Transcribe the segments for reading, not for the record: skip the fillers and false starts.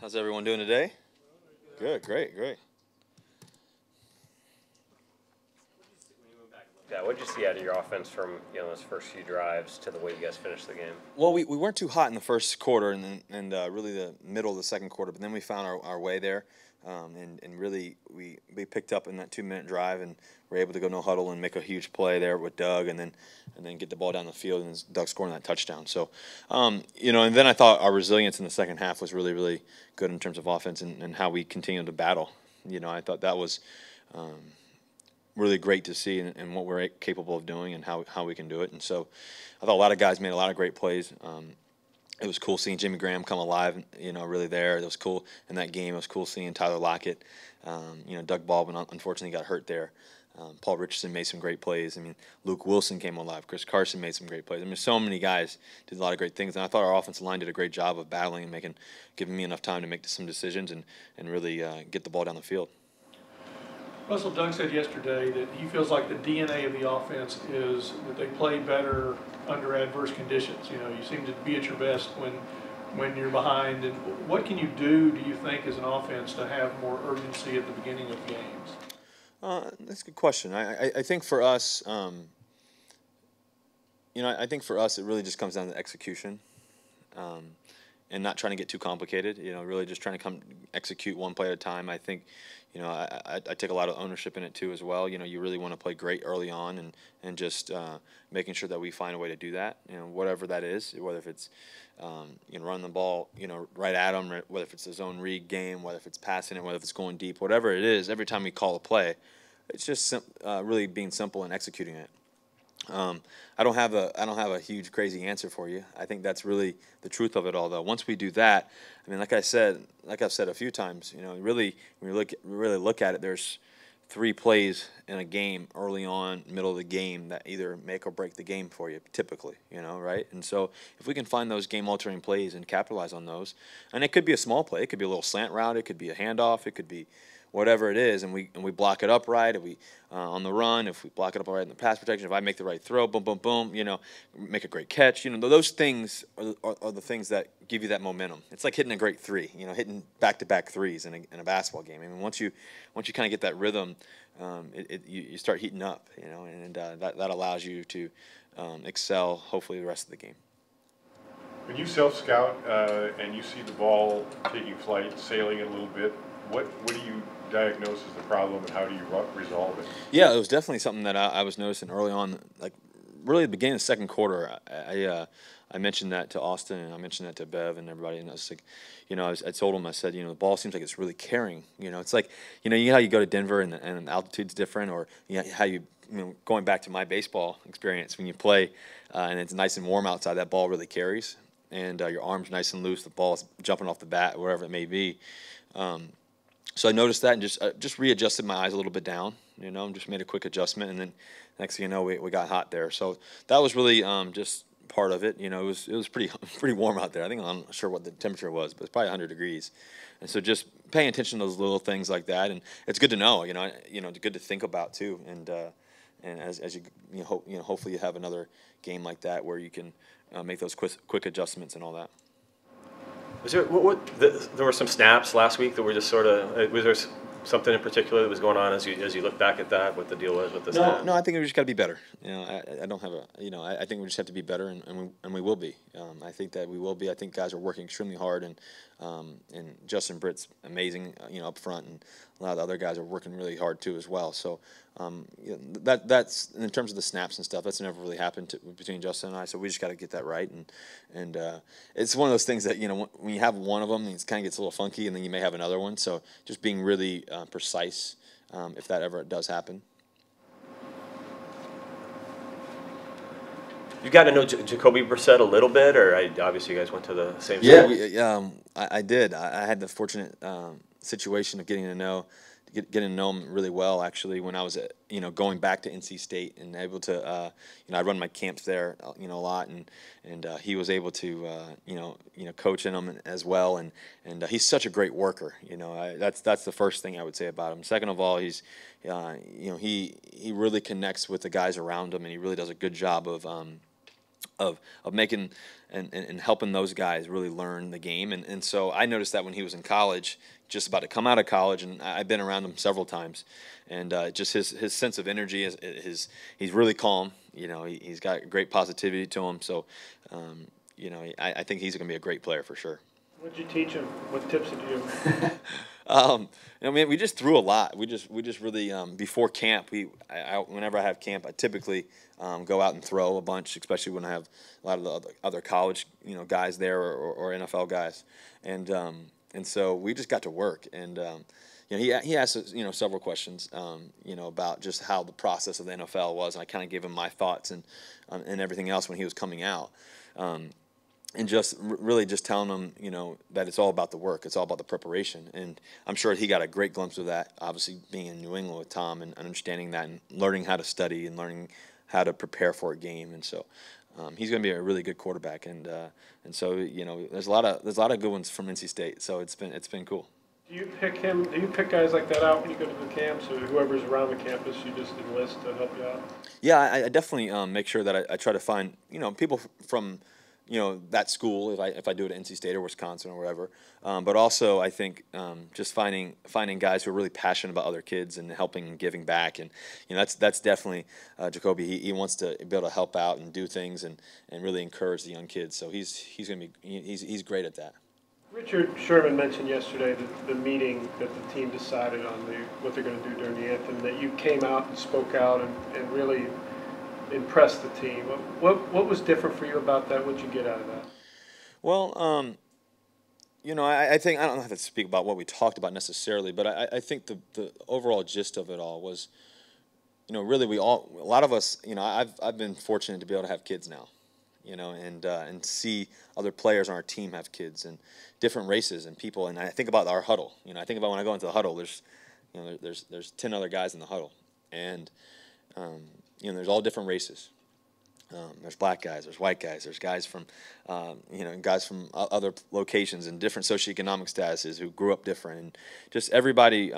How's everyone doing today? Good, great, great. Yeah, what did you see out of your offense from those first few drives to the way you guys finished the game? Well, we weren't too hot in the first quarter and really the middle of the second quarter, but then we found our way there, and really we picked up in that 2 minute drive and were able to go no huddle and make a huge play there with Doug and then get the ball down the field and Doug scoring that touchdown. So, and then I thought our resilience in the second half was really, really good in terms of offense and how we continued to battle. I thought that was really great to see and what we're capable of doing and how we can do it. And so I thought a lot of guys made a lot of great plays. It was cool seeing Jimmy Graham come alive, really there. It was cool in that game. It was cool seeing Tyler Lockett. Doug Baldwin unfortunately got hurt there. Paul Richardson made some great plays. I mean, Luke Wilson came alive. Chris Carson made some great plays. I mean, so many guys did a lot of great things. And I thought our offensive line did a great job of battling and giving me enough time to make some decisions and really get the ball down the field. Russell, Doug said yesterday that he feels like the DNA of the offense is that they play better under adverse conditions. You seem to be at your best when you're behind. And what can you do you think, as an offense to have more urgency at the beginning of games? That's a good question. I think for us, I think for us it really just comes down to execution. And not trying to get too complicated, really just trying to execute one play at a time. I think, I take a lot of ownership in it too as well. You really want to play great early on and just making sure that we find a way to do that, whatever that is, whether if it's, running the ball, right at them, whether if it's a zone read game, whether if it's passing it, whether if it's going deep, whatever it is, every time we call a play, it's just really being simple and executing it. I don't have a huge crazy answer for you. I think that's really the truth of it all, though. Once we do that, I mean, like I've said a few times, really when you look at it, there's 3 plays in a game early on, middle of the game, that either make or break the game for you, typically, right? And so if we can find those game-altering plays and capitalize on those, and it could be a small play, it could be a little slant route, it could be a handoff, it could be whatever it is, and we block it up right, if we on the run, if we block it up right in the pass protection, if I make the right throw, boom, boom, boom, make a great catch, those things are the things that give you that momentum. It's like hitting a great three, hitting back-to-back threes in a basketball game. I mean, once you kind of get that rhythm, you start heating up, and that allows you to excel, hopefully, the rest of the game. When you self-scout and you see the ball taking flight, sailing it a little bit, what do you diagnose as the problem and how do you resolve it? Yeah, it was definitely something that I was noticing early on, like really at the beginning of the second quarter. I mentioned that to Austin and I mentioned that to Bev and everybody, and I was like, I told them, I said, the ball seems like it's really carrying. It's like, you know how you go to Denver and the altitude's different, or how going back to my baseball experience, when you play and it's nice and warm outside, that ball really carries, and your arm's nice and loose, the ball's jumping off the bat, wherever it may be. So I noticed that and just readjusted my eyes a little bit down, and just made a quick adjustment, and then next thing you know, we got hot there. So that was really just part of it. It was pretty warm out there. I'm not sure what the temperature was, but it's probably 100 degrees. And so just paying attention to those little things like that, and it's good to know. It's good to think about too. And as you hopefully you have another game like that where you can make those quick adjustments and all that. There were some snaps last week that were just sort of, was there something in particular that was going on as you look back at that, what the deal was with the snaps? No, I think we just got to be better. I don't have I think we just have to be better, and we will be. I think that we will be. I think guys are working extremely hard, and Justin Britt's amazing, up front, and a lot of the other guys are working really hard too as well. So that's in terms of the snaps and stuff. That's never really happened between Justin and I. So we just got to get that right, and it's one of those things that when you have one of them, it kind of gets a little funky, and then you may have another one. So just being really precise if that ever does happen. You got to know Jacoby Brissett a little bit, or obviously you guys went to the same school? school? Yeah, I did. I had the fortunate situation of getting to know him really well, actually, when I was going back to NC State and able to I run my camps there a lot, and he was able to coach in them as well, and he's such a great worker. That's the first thing I would say about him. Second of all, he's he really connects with the guys around him, and he really does a good job of of making and helping those guys really learn the game. And so I noticed that when he was in college, just about to come out of college, and I've been around him several times, and just his sense of energy he's really calm. He's got great positivity to him. So I think he's going to be a great player for sure. What did you teach him? What tips did you give him? We just threw a lot. We just really before camp. Whenever I have camp, I typically go out and throw a bunch, especially when I have a lot of the other college guys there or NFL guys, and so we just got to work. And he asked us several questions about just how the process of the NFL was, and I kind of gave him my thoughts and everything else when he was coming out. And just really just telling them, that it's all about the work. It's all about the preparation. And I'm sure he got a great glimpse of that, obviously being in New England with Tom and understanding that and learning how to study and learning how to prepare for a game. And so he's going to be a really good quarterback. And so, there's a lot of good ones from NC State. So it's been cool. Do you pick him? Do you pick guys like that out when you go to the camps, or whoever's around the campus? You just enlist to help you out. Yeah, I definitely make sure that I try to find people from that school if I do it at NC State or Wisconsin or wherever. But also I think just finding guys who are really passionate about other kids and helping and giving back. And that's definitely Jacoby. He wants to be able to help out and do things and really encourage the young kids. So he's great at that. Richard Sherman mentioned yesterday the meeting that the team decided on what they're going to do during the anthem, that you came out and spoke out and really impressed the team. What was different for you about that? What did you get out of that? Well, I think I don't have to speak about what we talked about necessarily, but I think the overall gist of it all was, really a lot of us, I've been fortunate to be able to have kids now, and see other players on our team have kids and different races and people. And I think about our huddle. I think about when I go into the huddle, there's 10 other guys in the huddle, and there's all different races. There's black guys, there's white guys, there's guys from, guys from other locations and different socioeconomic statuses who grew up different, and just everybody.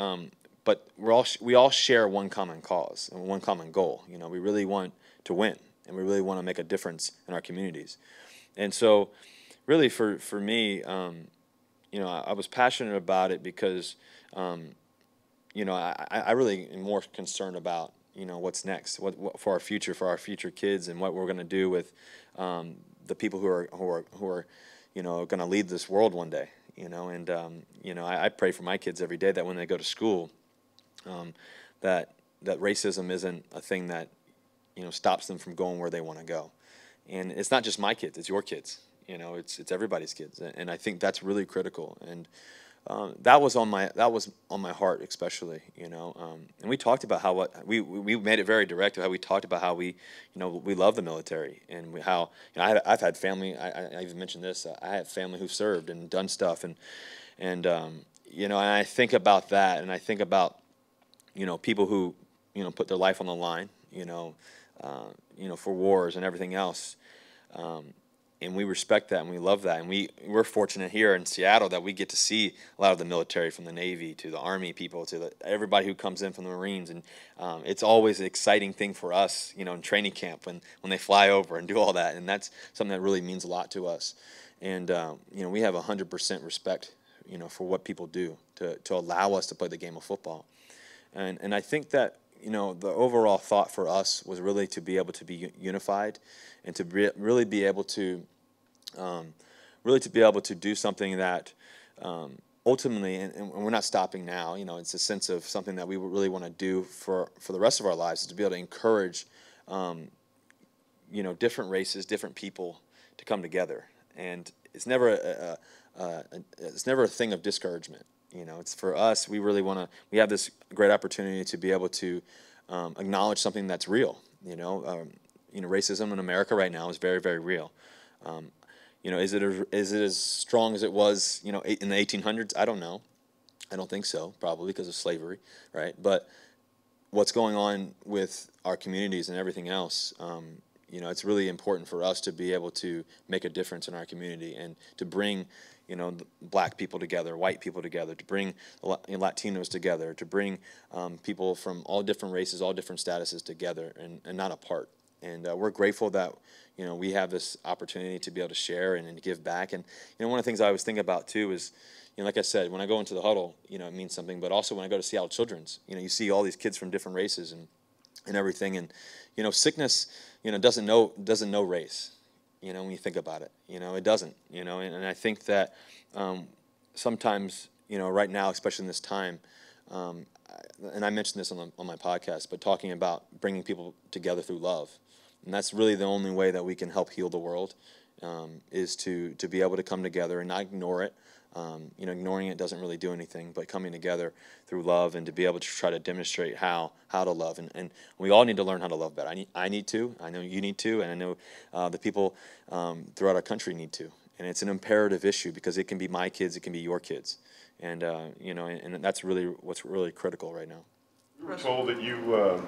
But we all share one common cause and one common goal. We really want to win, and we really want to make a difference in our communities. And so, really, for me, I was passionate about it because, I really am more concerned about what's next, what for our future kids, and what we're going to do with the people who are going to lead this world one day. And I pray for my kids every day that when they go to school, that racism isn't a thing that stops them from going where they want to go. And it's not just my kids; it's your kids. It's everybody's kids, and I think that's really critical. And that was on my heart, especially, and we talked about how we made it very direct. How we talked about how we love the military, and how I've had family. I even mentioned this. I have family who served and done stuff, and I think about that, and I think about people who put their life on the line, for wars and everything else. And we respect that, and we love that, and we're fortunate here in Seattle that we get to see a lot of the military, from the Navy to the Army people to everybody who comes in from the Marines, and it's always an exciting thing for us, in training camp when they fly over and do all that, and that's something that really means a lot to us. And we have 100% respect, for what people do to allow us to play the game of football, and I think that the overall thought for us was really to be able to be unified, and to really be able to do something that ultimately, and we're not stopping now. It's a sense of something that we really want to do for the rest of our lives, is to be able to encourage, different races, different people to come together. And it's never a thing of discouragement. It's for us. We really want to. We have this great opportunity to be able to acknowledge something that's real. Racism in America right now is very, very real. Is it as strong as it was, in the 1800s? I don't know. I don't think so. Probably because of slavery, right? But what's going on with our communities and everything else, it's really important for us to be able to make a difference in our community, and to bring black people together, white people together, to bring Latinos together, to bring people from all different races, all different statuses together, and not apart. And we're grateful that, we have this opportunity to be able to share and give back. And, one of the things I always think about too is, like I said, when I go into the huddle, it means something, but also when I go to Seattle Children's, you see all these kids from different races and everything. And, sickness, doesn't know race, when you think about it, it doesn't, and I think that sometimes, right now, especially in this time, and I mentioned this on my podcast, but talking about bringing people together through love. And that's really the only way that we can help heal the world, is to be able to come together and not ignore it. Ignoring it doesn't really do anything, but coming together through love and to be able to try to demonstrate how to love. And we all need to learn how to love better. I need to. I know you need to, and I know the people throughout our country need to. And it's an imperative issue because it can be my kids, it can be your kids. And, and that's really what's really critical right now. You were told that you were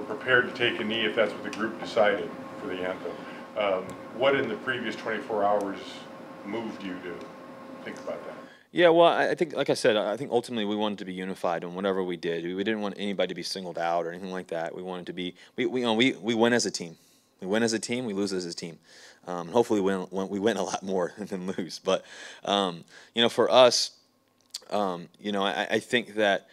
prepared to take a knee if that's what the group decided for the anthem. What in the previous 24 hours moved you to think about that? Yeah, well, I think, like I said, I think ultimately we wanted to be unified in whatever we did. We didn't want anybody to be singled out or anything like that. We wanted to be, we win as a team. We win as a team, we lose as a team. Hopefully we win a lot more than lose. But, for us, I think that,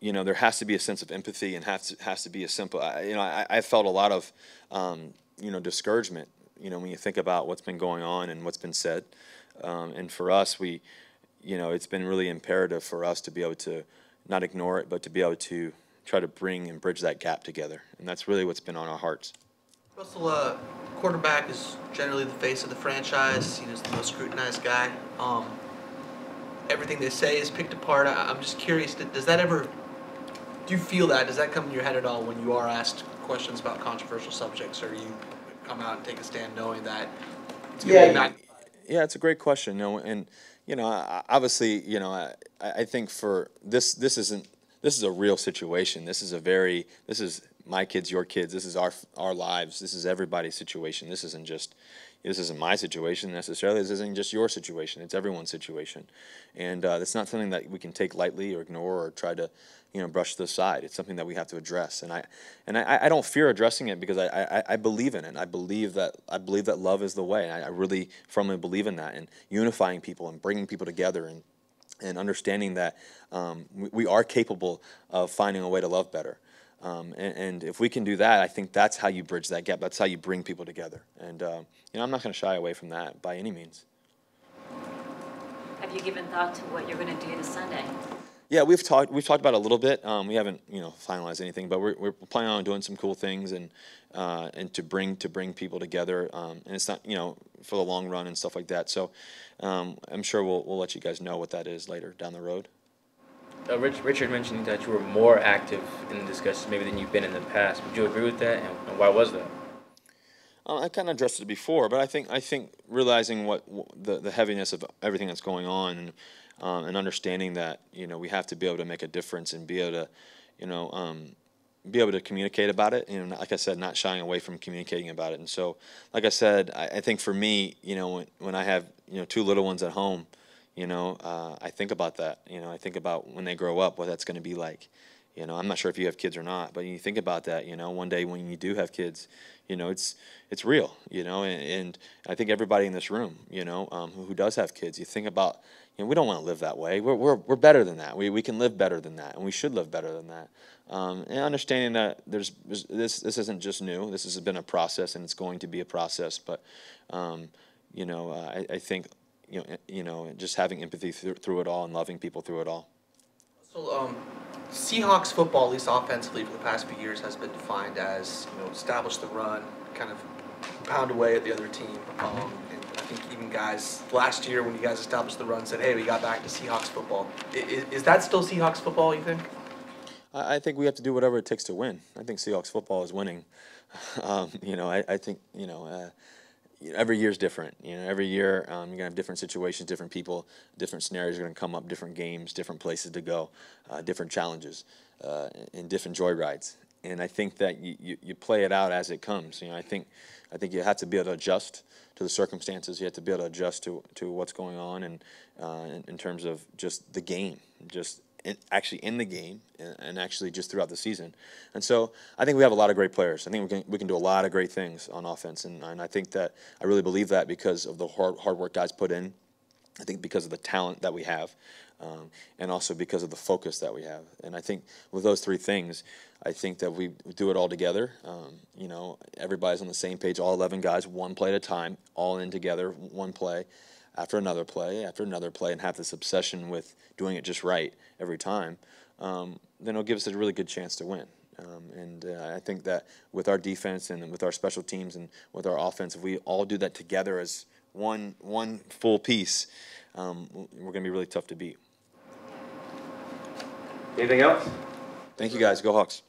there has to be a sense of empathy and has to be a simple, I felt a lot of, discouragement, when you think about what's been going on and what's been said. And for us, it's been really imperative for us to be able to not ignore it, but to be able to try to bring and bridge that gap together. And that's really what's been on our hearts. Russell, quarterback is generally the face of the franchise. He's the most scrutinized guy. Everything they say is picked apart. I'm just curious, do you feel that? Does that come in your head at all when you are asked questions about controversial subjects, or you come out and take a stand knowing that it's going to be not... Yeah, it's a great question. And obviously, I think for this is a real situation. This is my kids, your kids. This is our lives. This is everybody's situation. This isn't my situation necessarily. This isn't just your situation. It's everyone's situation, and it's not something that we can take lightly or ignore or try to, brush to the side. It's something that we have to address, and I don't fear addressing it because I believe in it. I believe that love is the way. And I really firmly believe in that, and unifying people and bringing people together and understanding that we are capable of finding a way to love better. And if we can do that, I think that's how you bridge that gap. That's how you bring people together. And I'm not going to shy away from that by any means. Have you given thought to what you're going to do this Sunday? Yeah, we've talked about it a little bit. We haven't finalized anything, but we're planning on doing some cool things and to bring people together. And it's not for the long run and stuff like that. So I'm sure we'll let you guys know what that is later down the road. Richard mentioned that you were more active in the discussions maybe than you've been in the past. Would you agree with that, and why was that? I kind of addressed it before, but I think realizing what the heaviness of everything that's going on, and understanding that we have to be able to make a difference and be able to communicate about it. Like I said, not shying away from communicating about it. And so, like I said, I think for me, when I have two little ones at home. I think about that. I think about when they grow up, what that's going to be like. I'm not sure if you have kids or not, but you think about that. One day when you do have kids, it's real. And I think everybody in this room, who does have kids, you think about, we don't want to live that way. We're better than that. We can live better than that, and we should live better than that. And understanding that this isn't just new. This has been a process, and it's going to be a process. But I think. Just having empathy through it all and loving people through it all. So, Seahawks football, at least offensively, for the past few years, has been defined as establish the run, kind of pound away at the other team. And I think even guys last year, when you guys established the run, said, "Hey, we got back to Seahawks football." Is that still Seahawks football? You think? I think we have to do whatever it takes to win. I think Seahawks football is winning. I think every year is different. Every year you're gonna have different situations, different people, different scenarios are gonna come up, different games, different places to go, different challenges, and different joy rides. And I think that you play it out as it comes. I think you have to be able to adjust to the circumstances. You have to be able to adjust to what's going on, and in terms of just the game, just actually in the game and actually just throughout the season. And so I think we have a lot of great players. I think we can do a lot of great things on offense, and I think that I really believe that because of the hard work guys put in. I think because of the talent that we have, and also because of the focus that we have. And I think with those three things, I think that we do it all together. You know, everybody's on the same page, all 11 guys, one play at a time, all in together, one play after another play, and have this obsession with doing it just right every time. Then it'll give us a really good chance to win. I think that with our defense and with our special teams and with our offense, if we all do that together as one full piece, we're going to be really tough to beat. Anything else? Thank you, guys. Go Hawks.